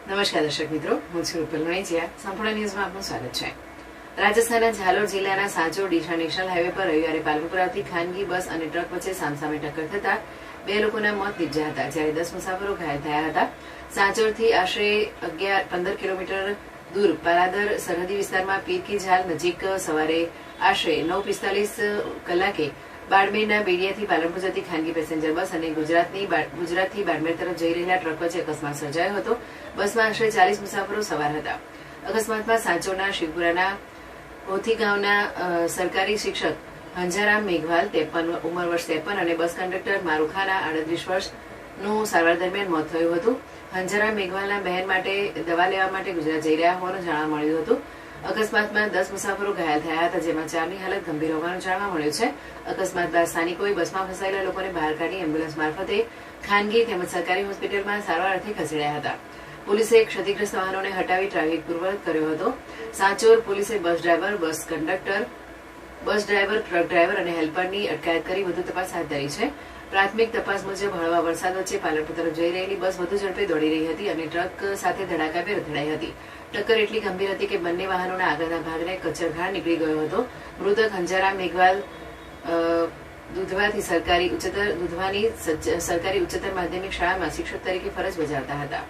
નમસ્કાર દર્શક મિત્રો, હું છું રૂપલ નોઈજીયા. સંપૂર્ણ ન્યૂઝમાં આપનું સ્વાગત છે. રાજસ્થાનના ઝાલોર જિલ્લાના સાંચોર ડીસા નેશનલ હાઈવે પર રવિવારે પાલનપુર આવતી ખાનગી બસ અને ટ્રક વચ્ચે સામસામે ટક્કર થતા 2 લોકોના મોત નીપજ્યા હતા, જ્યારે 10 મુસાફરો ઘાયલ થયા હતા. સાંચોરથી આશરે 15 કિલોમીટર દૂર પાલાદર સરહદી વિસ્તારમાં પીર કી ઝાલ નજીક સવારે આશરે 9:45 કલાકે બાડમેરના બેડિયાથી પાલનપુર જતી ખાનગી પેસેન્જર બસ અને ગુજરાતથી બાડમેર તરફ જઈ રહેલા ટ્રક વચ્ચે અકસ્માત સર્જાયો હતો. બસમાં આશરે 40 મુસાફરો સવાર હતા. અકસ્માતમાં સાંચોરના શિવપુરાના પોથી ગામના સરકારી શિક્ષક હંજારામ મેઘવાલ 53 ઉંમર વર્ષ 53 અને બસ કંડક્ટર મારુખાના 38 વર્ષનું સારવાર દરમિયાન મોત થયું હતું. હંજારામ મેઘવાલના બહેન માટે દવા લેવા માટે ગુજરાત જઈ રહ્યા હોવાનું જાણવા મળ્યું હતું. અકસ્માતમાં 10 મુસાફરો ઘાયલ થયા હતા, જેમાં 4ની હાલત ગંભીર હોવાનું જાણવા મળ્યું છે. અકસ્માત બાદ સ્થાનિકોએ બસમાં ફસાયેલા લોકોને બહાર કાઢી એમ્બ્યુલન્સ મારફતે ખાનગી તેમજ સરકારી હોસ્પિટલમાં સારવાર અર્થે ખસેડાયા હતા. પોલીસે ક્ષતિગ્રસ્ત વાહનોને હટાવી ટ્રાફિક પૂર્વવત કર્યો હતો. સાંચોર પોલીસે બસ ડ્રાઈવર, બસ કંડક્ટર, ટ્રક ડ્રાઈવર અને હેલ્પરની અટકાયત કરી વધુ તપાસ હાથ ધરી છે. પ્રાથમિક તપાસ મુજબ હળવા વરસાદ વચ્ચે પાલનપુર તરફ જઈ રહેલી બસ વધુ ઝડપે દોડી રહી હતી અને ટ્રક સાથે ધડાકાભેર અથડાઈ હતી. ટક્કર એટલી ગંભીર હતી કે બંને વાહનોના આગળના ભાગને કચરઘાણ નીકળી ગયો હતો. મૃતક હંજારામ મેઘવાલ દુધવાની સરકારી ઉચ્ચતર માધ્યમિક શાળામાં શિક્ષક તરીકે ફરજ બજાવતા હતા.